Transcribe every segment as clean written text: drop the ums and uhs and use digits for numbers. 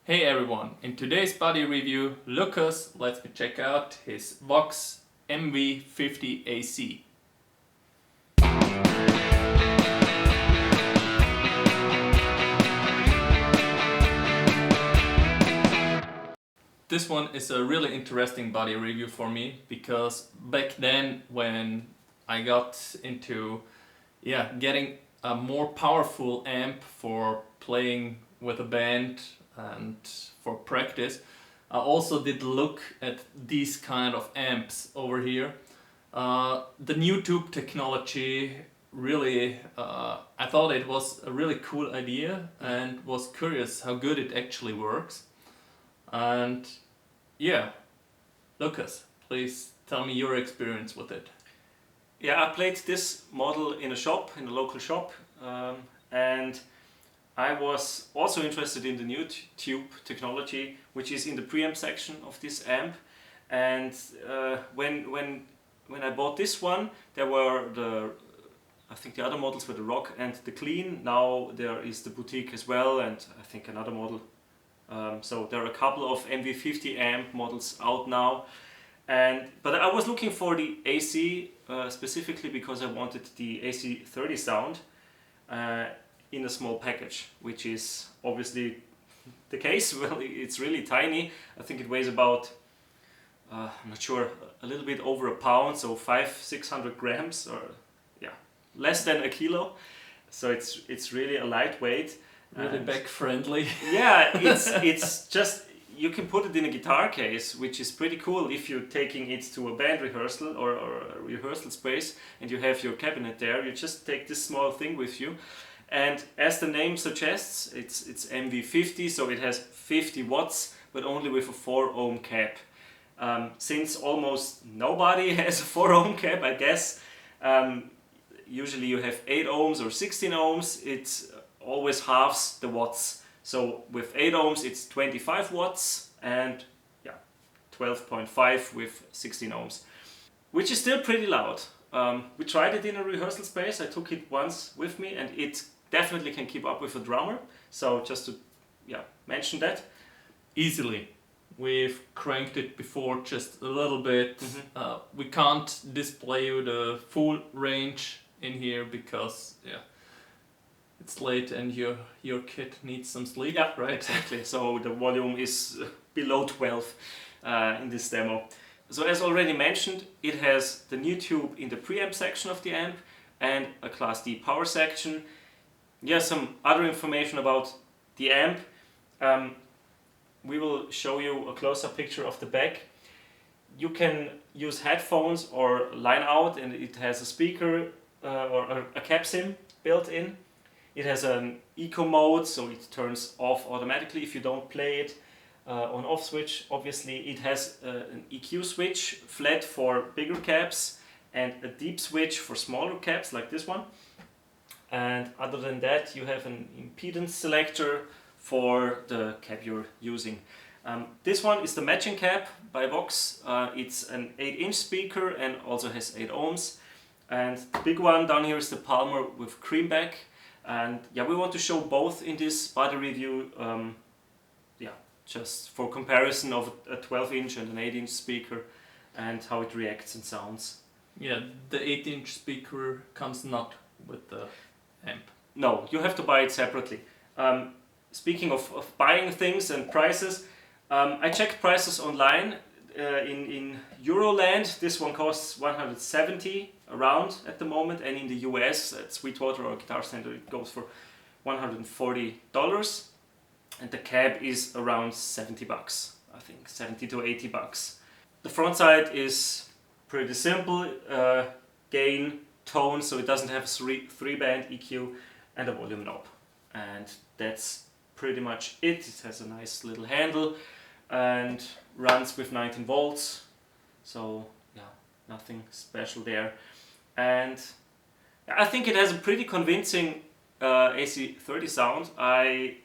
Hey everyone, in today's body review, Lukas lets me check out his VOX MV50 AC. This one is a really interesting body review for me because back then when I got into getting a more powerful amp for playing with a band and for practice, I also did look at these kind of amps over here. The Nutube technology really, I thought it was a really cool idea and was curious how good it actually works. And yeah, Lukas, please tell me your experience with it. Yeah, I played this model in a local shop, and I was also interested in the Nutube technology, which is in the preamp section of this amp. And when I bought this one, there were I think the other models were the Rock and the Clean. Now there is the Boutique as well, and I think another model. So there are a couple of MV50 amp models out now. But I was looking for the AC specifically because I wanted the AC30 sound in a small package, which is obviously the case. Well, it's really tiny. I think it weighs about, I'm not sure, a little bit over a pound, so 500-600 grams, or yeah, less than a kilo. So it's really a lightweight. Really back friendly. Yeah, it's just, you can put it in a guitar case, which is pretty cool if you're taking it to a band rehearsal or a rehearsal space and you have your cabinet there. You just take this small thing with you. And as the name suggests, it's MV50, so it has 50 watts, but only with a 4 ohm cap. Since almost nobody has a 4 ohm cap, I guess, usually you have 8 ohms or 16 ohms, it always halves the watts. So with 8 ohms it's 25 watts and 12.5 with 16 ohms, which is still pretty loud. We tried it in a rehearsal space. I took it once with me and it definitely can keep up with a drummer. So just to mention that. Easily. We've cranked it before just a little bit. We can't display you the full range in here because it's late and your kid needs some sleep. Yeah, right? Exactly. So the volume is below 12 in this demo. So as already mentioned, it has the Nutube in the preamp section of the amp and a Class D power section. Some other information about the amp. We will show you a close-up picture of the back. You can use headphones or line out, and it has a speaker or a cab sim built in. It has an eco mode, so it turns off automatically if you don't play it. On off switch, obviously it has an EQ switch, flat for bigger cabs and a deep switch for smaller cabs like this one. And other than that, you have an impedance selector for the cab you're using. This one is the matching cab by VOX. It's an 8-inch speaker and also has 8 ohms. And the big one down here is the Palmer with Creamback. And we want to show both in this body review, just for comparison of a 12-inch and an 8-inch speaker and how it reacts and sounds. Yeah, the 8-inch speaker comes not with the amp. No, you have to buy it separately. Speaking of buying things and prices, I checked prices online. In Euroland, this one costs 170 around at the moment, and in the US at Sweetwater or Guitar Center it goes for $140, and the cab is around 70 bucks, I think 70 to 80 bucks. The front side is pretty simple, gain, tone, so it doesn't have a three-band EQ and a volume knob, and that's pretty much it. It has a nice little handle and runs with 19 volts, so nothing special there. And I think it has a pretty convincing AC30 sound. I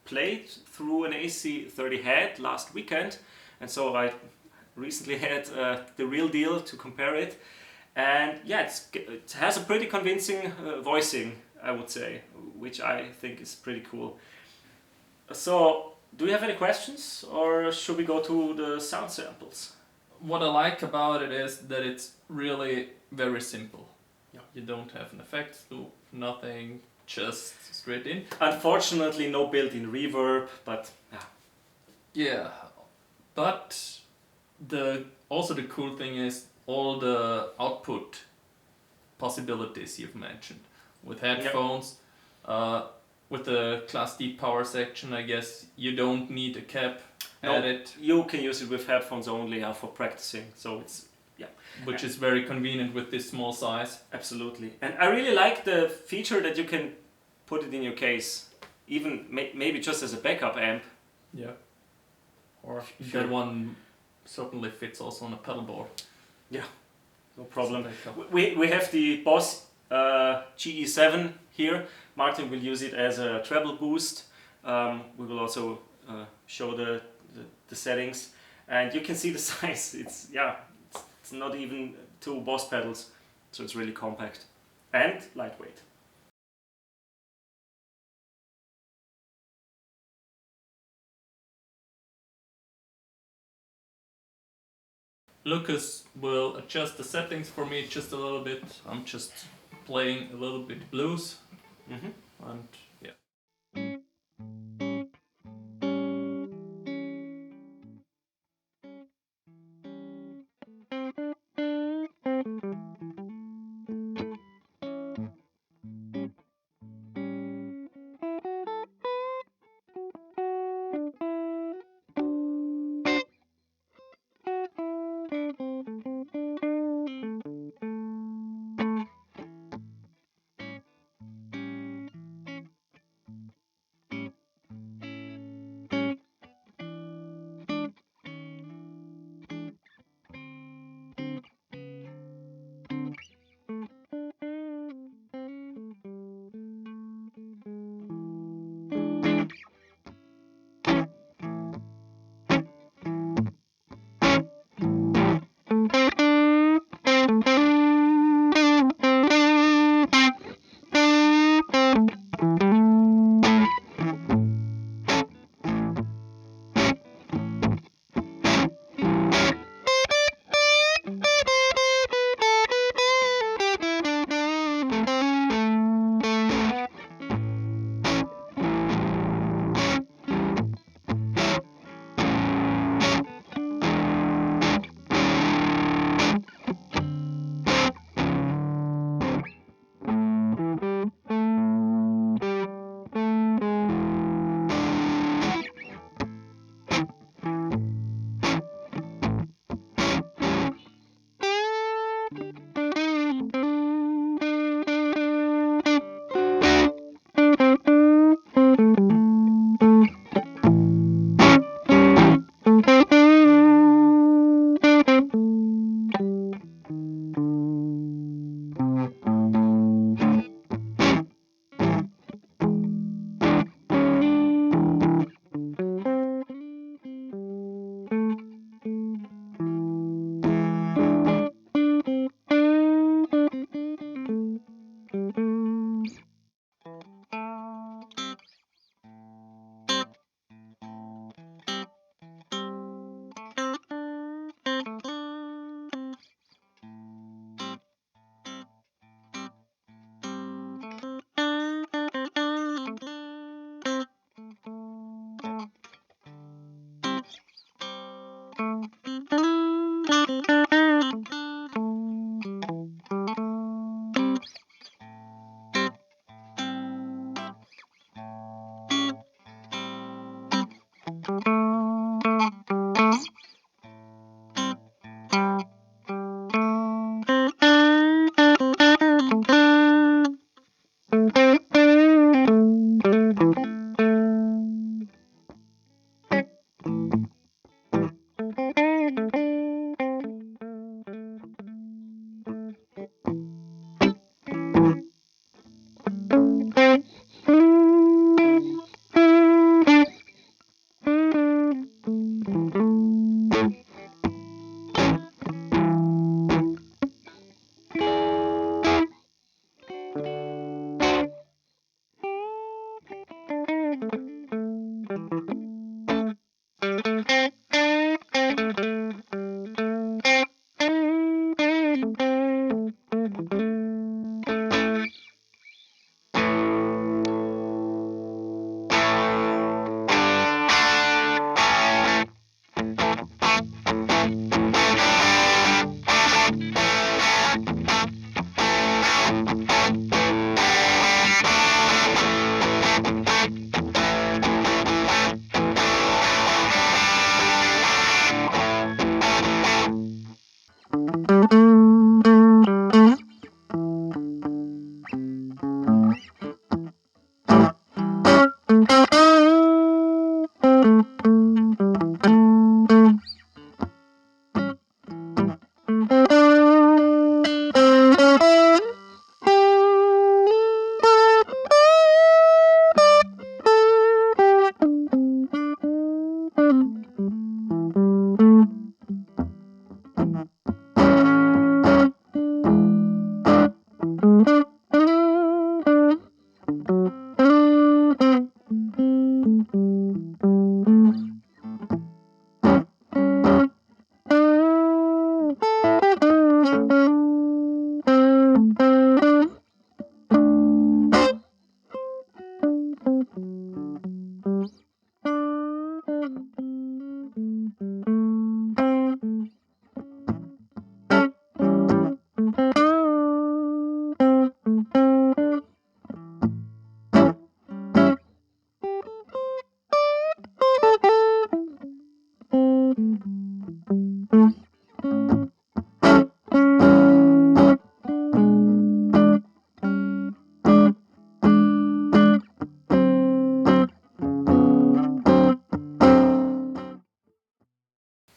played through an AC30 head last weekend, and so I recently had the real deal to compare it. And it has a pretty convincing voicing, I would say, which I think is pretty cool. So Do you have any questions, or should we go to the sound samples? What I like about it is that it's really very simple. Yeah. You don't have an effects loop, nothing, just straight in. Unfortunately, no built-in reverb, but yeah. Yeah, but also the cool thing is all the output possibilities you've mentioned with headphones. With the Class D power section, I guess you don't need a cap added. You can use it with headphones only for practicing, so it's which is very convenient with this small size. Absolutely, and I really like the feature that you can put it in your case, even maybe just as a backup amp. Yeah. Or that one certainly fits also on a pedal board. Yeah, no problem. We have the Boss GE7 here. Martin will use it as a Treble-Boost. We will also show the settings, and you can see the size. It's not even 2 Boss pedals, so it's really compact and lightweight. Lukas will adjust the settings for me just a little bit. I'm just playing a little bit blues. And yeah.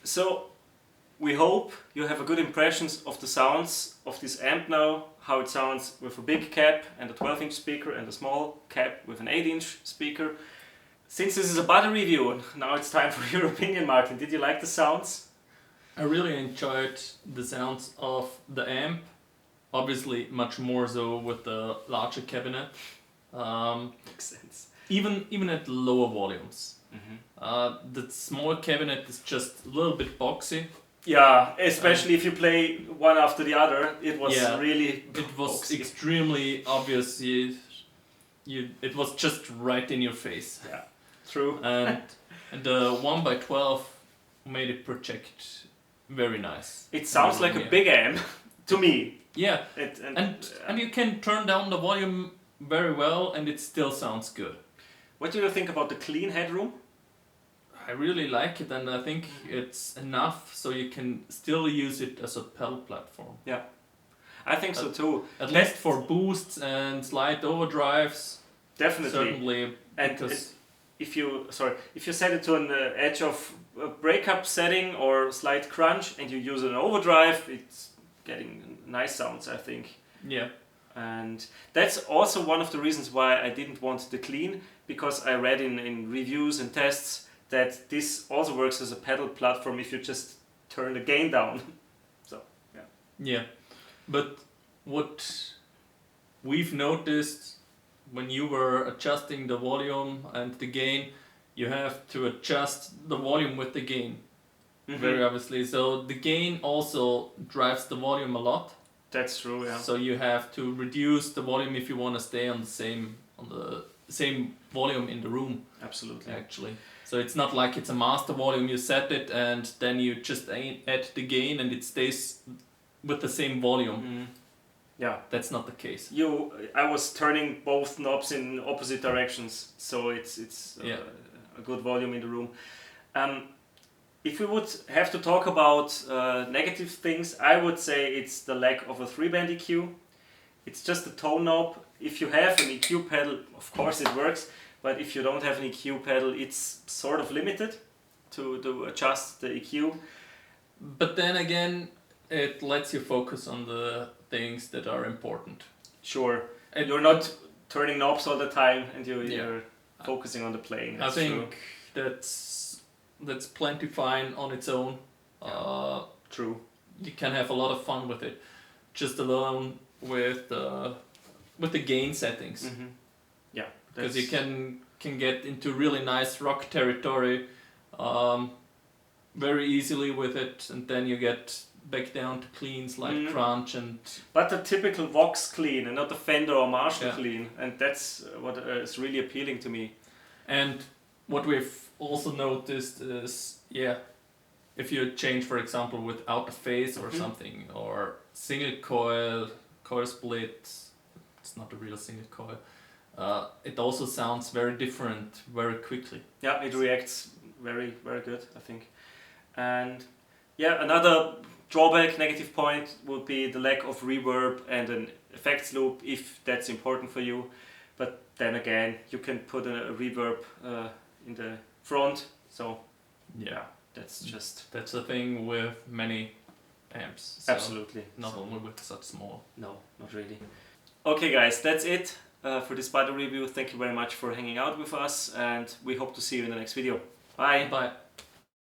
So we hope you have a good impressions of the sounds of this amp now, how it sounds with a big cap and a 12-inch speaker and a small cap with an 8-inch speaker. Since this is a body review, now it's time for your opinion, Martin. Did you like the sounds? I really enjoyed the sounds of the amp, obviously much more so with the larger cabinet. Makes sense. Even at lower volumes. The small cabinet is just a little bit boxy. Yeah, especially if you play one after the other, it was really it was boxy. Extremely obvious. It was just right in your face. Yeah, true. And the 1x12 made it project very nice. It sounds like a big amp to me. Yeah, and you can turn down the volume very well, and it still sounds good. What do you think about the clean headroom? I really like it, and I think it's enough so you can still use it as a pedal platform. Yeah, I think so too. At least for boosts and slide overdrives. Definitely. Certainly. And if you set it to an edge of a breakup setting or slight crunch and you use an overdrive, it's getting nice sounds, I think. Yeah. And that's also one of the reasons why I didn't want the clean, because I read in reviews and tests that this also works as a pedal platform if you just turn the gain down. So, yeah. Yeah, but what we've noticed when you were adjusting the volume and the gain, you have to adjust the volume with the gain, very obviously. So the gain also drives the volume a lot. That's true, yeah. So you have to reduce the volume if you want to stay on the same volume in the room. Absolutely. Actually. So it's not like it's a master volume, you set it and then you just add the gain and it stays with the same volume. Yeah. That's not the case. I was turning both knobs in opposite directions, so it's a good volume in the room. If we would have to talk about negative things, I would say it's the lack of a 3-band EQ. It's just a tone knob. If you have an EQ pedal, of course it works. But if you don't have an EQ pedal, it's sort of limited to adjust the EQ. But then again, it lets you focus on the things that are important. Sure. And you're not turning knobs all the time and you're focusing on the playing. That's true. That's plenty fine on its own. True. You can have a lot of fun with it, just alone with the gain settings. Yeah. Because you can get into really nice rock territory very easily with it, and then you get back down to cleans like crunch and... But the typical VOX clean and not the Fender or Marshall clean, and that's what is really appealing to me. And what we've also noticed is, if you change, for example, without a phase or something, or single coil split, it's not a real single coil, it also sounds very different very quickly. Yeah, it reacts very, very good, I think. And another drawback, negative point, would be the lack of reverb and an effects loop, if that's important for you. But then again, you can put a reverb in the front, so that's the thing with many amps. So absolutely. Not only with such small. No, not really. Okay guys, that's it for this body review. Thank you very much for hanging out with us, and we hope to see you in the next video. Bye! Bye!